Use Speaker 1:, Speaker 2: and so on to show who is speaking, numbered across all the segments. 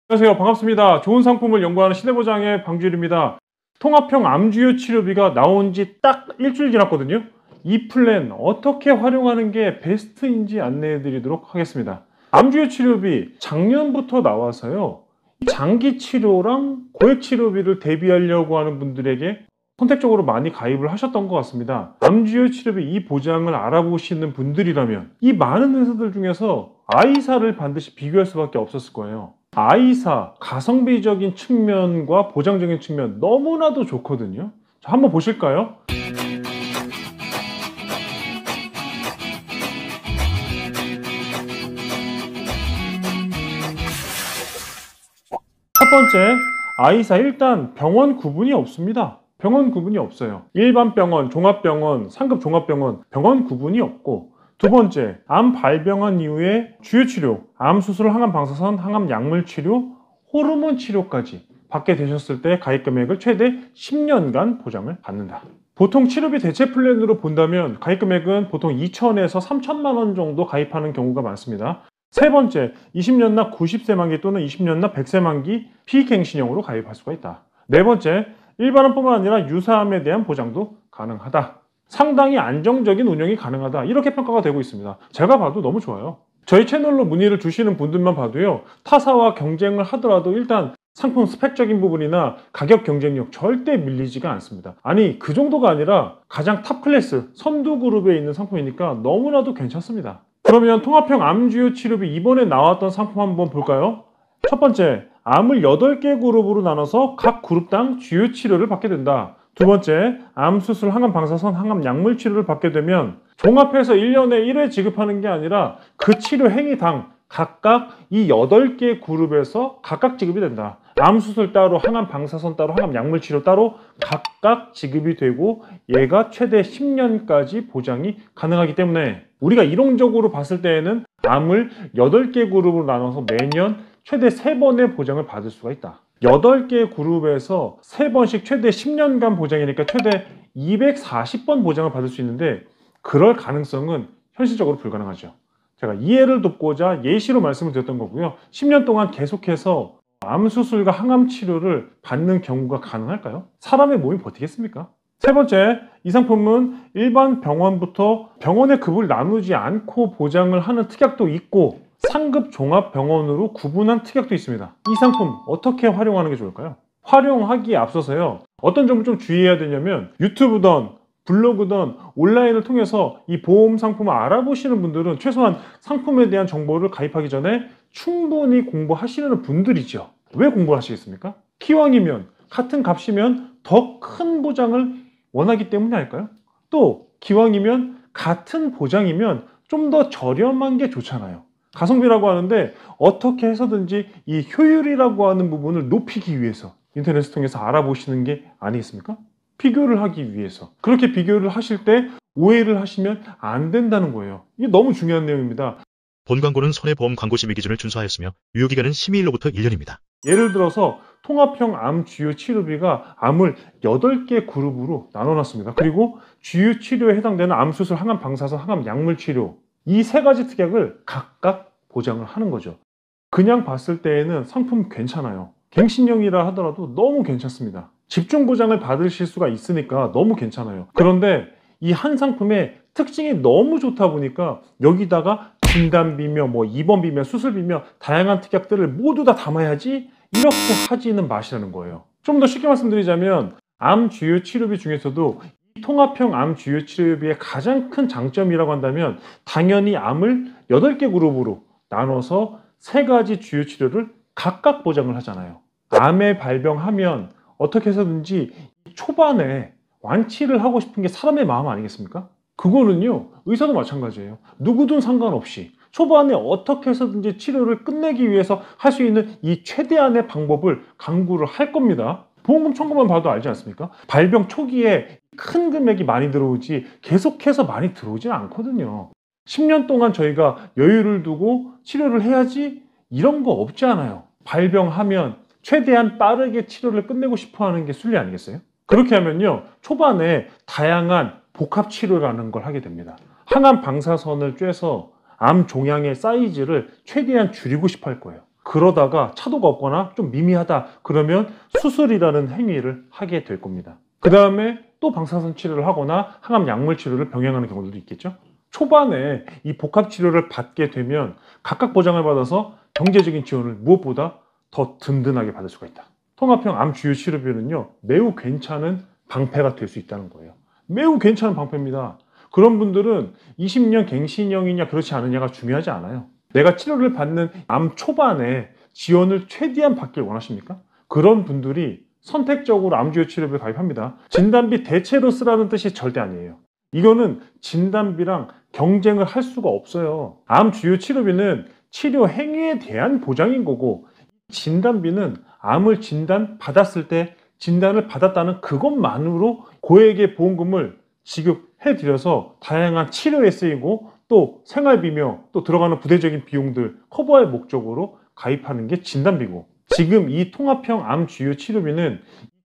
Speaker 1: 안녕하세요. 반갑습니다. 좋은 상품을 연구하는 시대보장의 방주일입니다. 통합형 암주요 치료비가 나온 지 딱 일주일 지났거든요. 이 플랜 어떻게 활용하는 게 베스트인지 안내해 드리도록 하겠습니다. 암주요 치료비 작년부터 나와서요. 장기 치료랑 고액 치료비를 대비하려고 하는 분들에게 선택적으로 많이 가입을 하셨던 것 같습니다. 암주요 치료비 이 보장을 알아보시는 분들이라면 이 많은 회사들 중에서 아이사를 반드시 비교할 수밖에 없었을 거예요. 아이사, 가성비적인 측면과 보장적인 측면 너무나도 좋거든요. 자, 한번 보실까요? 첫 번째, 아이사 일단 병원 구분이 없습니다. 병원 구분이 없어요. 일반 병원, 종합병원, 상급 종합병원, 병원 구분이 없고, 두 번째, 암 발병한 이후에 주요 치료, 암 수술, 항암 방사선, 항암 약물 치료, 호르몬 치료까지 받게 되셨을 때 가입 금액을 최대 10년간 보장을 받는다. 보통 치료비 대체 플랜으로 본다면 가입 금액은 보통 2천에서 3천만 원 정도 가입하는 경우가 많습니다. 세 번째, 20년 납 90세 만기 또는 20년 납 100세 만기 피갱신형으로 가입할 수가 있다. 네 번째, 일반암뿐만 아니라 유사암에 대한 보장도 가능하다. 상당히 안정적인 운영이 가능하다. 이렇게 평가가 되고 있습니다. 제가 봐도 너무 좋아요. 저희 채널로 문의를 주시는 분들만 봐도요. 타사와 경쟁을 하더라도 일단 상품 스펙적인 부분이나 가격 경쟁력 절대 밀리지가 않습니다. 아니 그 정도가 아니라 가장 탑 클래스 선두 그룹에 있는 상품이니까 너무나도 괜찮습니다. 그러면 통합형 암주요 치료비 이번에 나왔던 상품 한번 볼까요? 첫 번째, 암을 8개 그룹으로 나눠서 각 그룹당 주요 치료를 받게 된다. 두 번째, 암 수술, 항암 방사선, 항암 약물 치료를 받게 되면 종합해서 1년에 1회 지급하는 게 아니라 그 치료 행위당 각각 이 8개 그룹에서 각각 지급이 된다. 암 수술 따로, 항암 방사선 따로, 항암 약물 치료 따로 각각 지급이 되고 얘가 최대 10년까지 보장이 가능하기 때문에 우리가 이론적으로 봤을 때에는 암을 8개 그룹으로 나눠서 매년 최대 3번의 보장을 받을 수가 있다. 8개 그룹에서 3번씩 최대 10년간 보장이니까 최대 240번 보장을 받을 수 있는데 그럴 가능성은 현실적으로 불가능하죠. 제가 이해를 돕고자 예시로 말씀을 드렸던 거고요. 10년 동안 계속해서 암 수술과 항암 치료를 받는 경우가 가능할까요? 사람의 몸이 버티겠습니까? 세 번째, 이 상품은 일반 병원부터 병원의 급을 나누지 않고 보장을 하는 특약도 있고 상급 종합병원으로 구분한 특약도 있습니다. 이 상품 어떻게 활용하는 게 좋을까요? 활용하기에 앞서서요. 어떤 점을 좀 주의해야 되냐면 유튜브든 블로그든 온라인을 통해서 이 보험 상품을 알아보시는 분들은 최소한 상품에 대한 정보를 가입하기 전에 충분히 공부하시는 분들이죠. 왜 공부를 하시겠습니까? 기왕이면 같은 값이면 더 큰 보장을 원하기 때문이 아닐까요? 또 기왕이면 같은 보장이면 좀 더 저렴한 게 좋잖아요. 가성비라고 하는데 어떻게 해서든지 이 효율이라고 하는 부분을 높이기 위해서 인터넷을 통해서 알아보시는 게 아니겠습니까? 비교를 하기 위해서. 그렇게 비교를 하실 때 오해를 하시면 안 된다는 거예요. 이게 너무 중요한 내용입니다.
Speaker 2: 본 광고는 손해보험 광고 심의 기준을 준수하였으며 유효기간은 심의일로부터 1년입니다.
Speaker 1: 예를 들어서 통합형 암 주요 치료비가 암을 8개 그룹으로 나눠놨습니다. 그리고 주요 치료에 해당되는 암 수술, 항암 방사선, 항암 약물 치료 이 3가지 특약을 각각 보장을 하는 거죠. 그냥 봤을 때에는 상품 괜찮아요. 갱신형이라 하더라도 너무 괜찮습니다. 집중 보장을 받으실 수가 있으니까 너무 괜찮아요. 그런데 이 한 상품의 특징이 너무 좋다 보니까 여기다가 진단비며 입원비며 수술비며 다양한 특약들을 모두 다 담아야지 이렇게 하지는 마시라는 거예요. 좀 더 쉽게 말씀드리자면 암 주요 치료비 중에서도 이 통합형 암 주요 치료비의 가장 큰 장점이라고 한다면 당연히 암을 8개 그룹으로 나눠서 3가지 주요 치료를 각각 보장을 하잖아요. 암에 발병하면 어떻게 해서든지 초반에 완치를 하고 싶은 게 사람의 마음 아니겠습니까? 그거는요, 의사도 마찬가지예요. 누구든 상관없이 초반에 어떻게 해서든지 치료를 끝내기 위해서 할 수 있는 이 최대한의 방법을 강구를 할 겁니다. 보험금 청구만 봐도 알지 않습니까? 발병 초기에 큰 금액이 많이 들어오지 계속해서 많이 들어오지는 않거든요. 10년 동안 저희가 여유를 두고 치료를 해야지 이런 거 없지 않아요. 발병하면 최대한 빠르게 치료를 끝내고 싶어 하는 게 순리 아니겠어요? 그렇게 하면요, 초반에 다양한 복합 치료라는 걸 하게 됩니다. 항암 방사선을 쬐서 암 종양의 사이즈를 최대한 줄이고 싶어 할 거예요. 그러다가 차도가 없거나 좀 미미하다 그러면 수술이라는 행위를 하게 될 겁니다. 그 다음에 또 방사선 치료를 하거나 항암 약물 치료를 병행하는 경우들도 있겠죠. 초반에 이 복합 치료를 받게 되면 각각 보장을 받아서 경제적인 지원을 무엇보다 더 든든하게 받을 수가 있다. 통합형 암 주요 치료비는요, 매우 괜찮은 방패가 될 수 있다는 거예요. 매우 괜찮은 방패입니다. 그런 분들은 20년 갱신형이냐 그렇지 않느냐가 중요하지 않아요. 내가 치료를 받는 암 초반에 지원을 최대한 받길 원하십니까? 그런 분들이 선택적으로 암주요 치료비를 가입합니다. 진단비 대체로 쓰라는 뜻이 절대 아니에요. 이거는 진단비랑 경쟁을 할 수가 없어요. 암 주요 치료비는 치료 행위에 대한 보장인 거고, 진단비는 암을 진단 받았을 때 진단을 받았다는 그것만으로 고액의 보험금을 지급해 드려서 다양한 치료에 쓰이고 또 생활비며 또 들어가는 부대적인 비용들 커버할 목적으로 가입하는 게 진단비고, 지금 이 통합형 암 주요 치료비는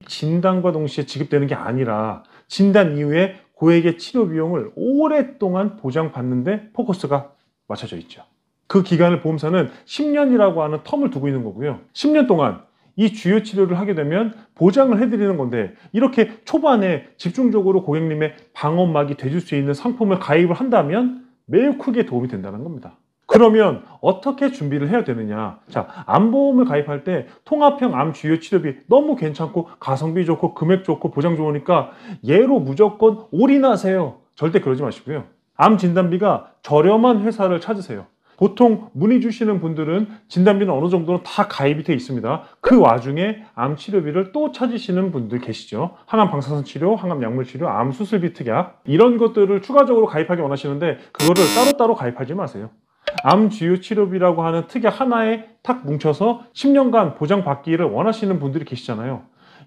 Speaker 1: 진단과 동시에 지급되는 게 아니라 진단 이후에 고액의 치료 비용을 오랫동안 보장받는데 포커스가 맞춰져 있죠. 그 기간을 보험사는 10년이라고 하는 텀을 두고 있는 거고요. 10년 동안 이 주요 치료를 하게 되면 보장을 해드리는 건데, 이렇게 초반에 집중적으로 고객님의 방어막이 돼줄 수 있는 상품을 가입을 한다면 매우 크게 도움이 된다는 겁니다. 그러면 어떻게 준비를 해야 되느냐? 자, 암보험을 가입할 때 통합형 암 주요 치료비 너무 괜찮고 가성비 좋고 금액 좋고 보장 좋으니까 얘로 무조건 올인하세요. 절대 그러지 마시고요. 암 진단비가 저렴한 회사를 찾으세요. 보통 문의 주시는 분들은 진단비는 어느 정도는 다 가입이 되어 있습니다. 그 와중에 암 치료비를 또 찾으시는 분들 계시죠. 항암 방사선 치료, 항암 약물 치료, 암 수술비 특약, 이런 것들을 추가적으로 가입하기 원하시는데 그거를 따로따로 가입하지 마세요. 암 주요 치료비라고 하는 특약 하나에 탁 뭉쳐서 10년간 보장받기를 원하시는 분들이 계시잖아요.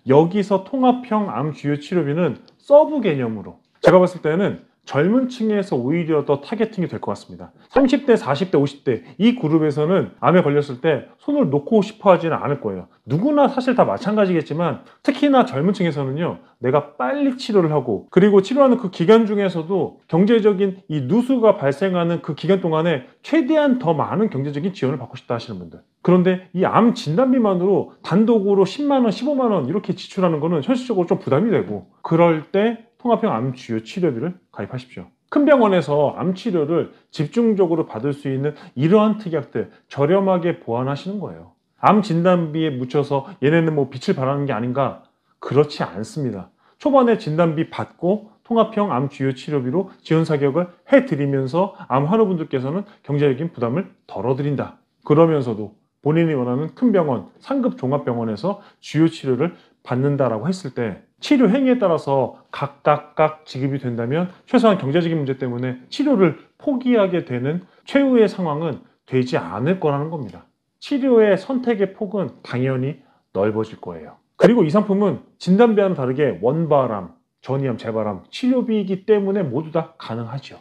Speaker 1: 여기서 통합형 암 주요 치료비는 서브 개념으로, 제가 봤을 때는 젊은 층에서 오히려 더 타겟팅이 될 것 같습니다. 30대, 40대, 50대 이 그룹에서는 암에 걸렸을 때 손을 놓고 싶어 하지는 않을 거예요. 누구나 사실 다 마찬가지겠지만 특히나 젊은 층에서는요, 내가 빨리 치료를 하고, 그리고 치료하는 그 기간 중에서도 경제적인 이 누수가 발생하는 그 기간 동안에 최대한 더 많은 경제적인 지원을 받고 싶다 하시는 분들. 그런데 이 암 진단비만으로 단독으로 10만 원, 15만 원 이렇게 지출하는 거는 현실적으로 좀 부담이 되고, 그럴 때 통합형 암 주요 치료비를 가입하십시오. 큰 병원에서 암 치료를 집중적으로 받을 수 있는 이러한 특약들 저렴하게 보완하시는 거예요. 암 진단비에 묻혀서 얘네는 뭐 빛을 발하는 게 아닌가? 그렇지 않습니다. 초반에 진단비 받고 통합형 암 주요 치료비로 지원 사격을 해드리면서 암 환우분들께서는 경제적인 부담을 덜어드린다. 그러면서도 본인이 원하는 큰 병원, 상급 종합병원에서 주요 치료를 받는다라고 했을 때 치료 행위에 따라서 각각 지급이 된다면 최소한 경제적인 문제 때문에 치료를 포기하게 되는 최후의 상황은 되지 않을 거라는 겁니다. 치료의 선택의 폭은 당연히 넓어질 거예요. 그리고 이 상품은 진단비와는 다르게 원발암, 전이암, 재발암, 치료비이기 때문에 모두 다 가능하죠.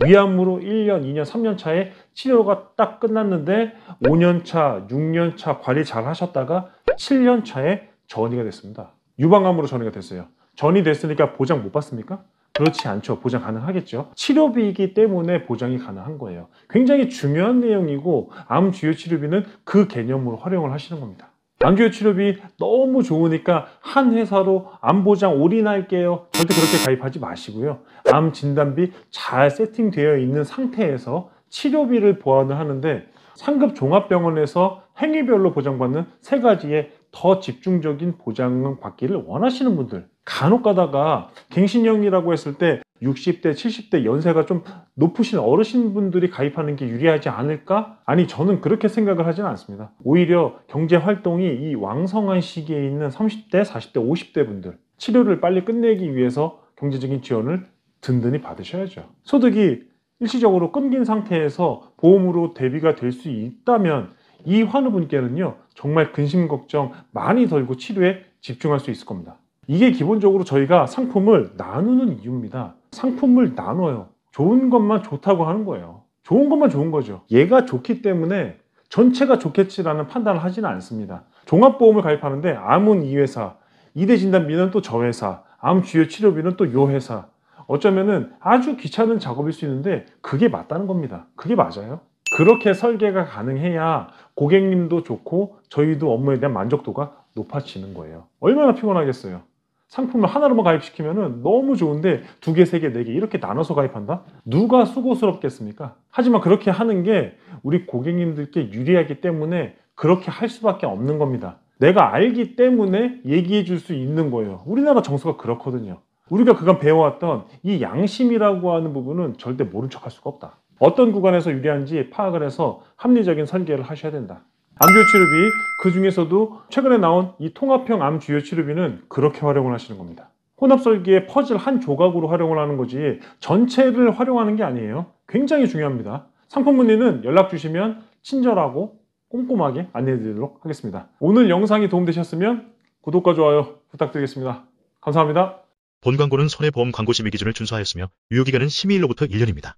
Speaker 1: 위암으로 1년, 2년, 3년 차에 치료가 딱 끝났는데 5년 차, 6년 차 관리 잘 하셨다가 7년 차에 전이가 됐습니다. 유방암으로 전이가 됐어요. 전이 됐으니까 보장 못 받습니까? 그렇지 않죠. 보장 가능하겠죠. 치료비이기 때문에 보장이 가능한 거예요. 굉장히 중요한 내용이고, 암 주요 치료비는 그 개념으로 활용을 하시는 겁니다. 암 주요 치료비 너무 좋으니까 한 회사로 암 보장 올인할게요. 절대 그렇게 가입하지 마시고요. 암 진단비 잘 세팅되어 있는 상태에서 치료비를 보완을 하는데, 상급 종합병원에서 행위별로 보장받는 세 가지의 더 집중적인 보장을 받기를 원하시는 분들, 간혹 가다가 갱신형이라고 했을 때 60대, 70대 연세가 좀 높으신 어르신분들이 가입하는 게 유리하지 않을까? 아니, 저는 그렇게 생각을 하지는 않습니다. 오히려 경제활동이 이 왕성한 시기에 있는 30대, 40대, 50대 분들, 치료를 빨리 끝내기 위해서 경제적인 지원을 든든히 받으셔야죠. 소득이 일시적으로 끊긴 상태에서 보험으로 대비가 될 수 있다면 이 환우분께는요, 정말 근심 걱정 많이 덜고 치료에 집중할 수 있을 겁니다. 이게 기본적으로 저희가 상품을 나누는 이유입니다. 상품을 나눠요. 좋은 것만 좋다고 하는 거예요. 좋은 것만 좋은 거죠. 얘가 좋기 때문에 전체가 좋겠지라는 판단을 하지는 않습니다. 종합보험을 가입하는데 암은 이 회사, 2대 진단비는 또 저 회사, 암 주요 치료비는 또 요 회사. 어쩌면은 아주 귀찮은 작업일 수 있는데 그게 맞다는 겁니다. 그게 맞아요. 그렇게 설계가 가능해야 고객님도 좋고 저희도 업무에 대한 만족도가 높아지는 거예요. 얼마나 피곤하겠어요. 상품을 하나로만 가입시키면 너무 좋은데 2개, 3개, 4개 이렇게 나눠서 가입한다? 누가 수고스럽겠습니까? 하지만 그렇게 하는 게 우리 고객님들께 유리하기 때문에 그렇게 할 수밖에 없는 겁니다. 내가 알기 때문에 얘기해 줄 수 있는 거예요. 우리나라 정서가 그렇거든요. 우리가 그간 배워왔던 이 양심이라고 하는 부분은 절대 모른 척 할 수가 없다. 어떤 구간에서 유리한지 파악을 해서 합리적인 설계를 하셔야 된다. 암주요 치료비, 그 중에서도 최근에 나온 이 통합형 암주요 치료비는 그렇게 활용을 하시는 겁니다. 혼합 설계의 퍼즐 한 조각으로 활용을 하는 거지 전체를 활용하는 게 아니에요. 굉장히 중요합니다. 상품 문의는 연락 주시면 친절하고 꼼꼼하게 안내해 드리도록 하겠습니다. 오늘 영상이 도움되셨으면 구독과 좋아요 부탁드리겠습니다. 감사합니다.
Speaker 2: 본 광고는 손해보험 광고 심의 기준을 준수하였으며 유효기간은 심의일로부터 1년입니다.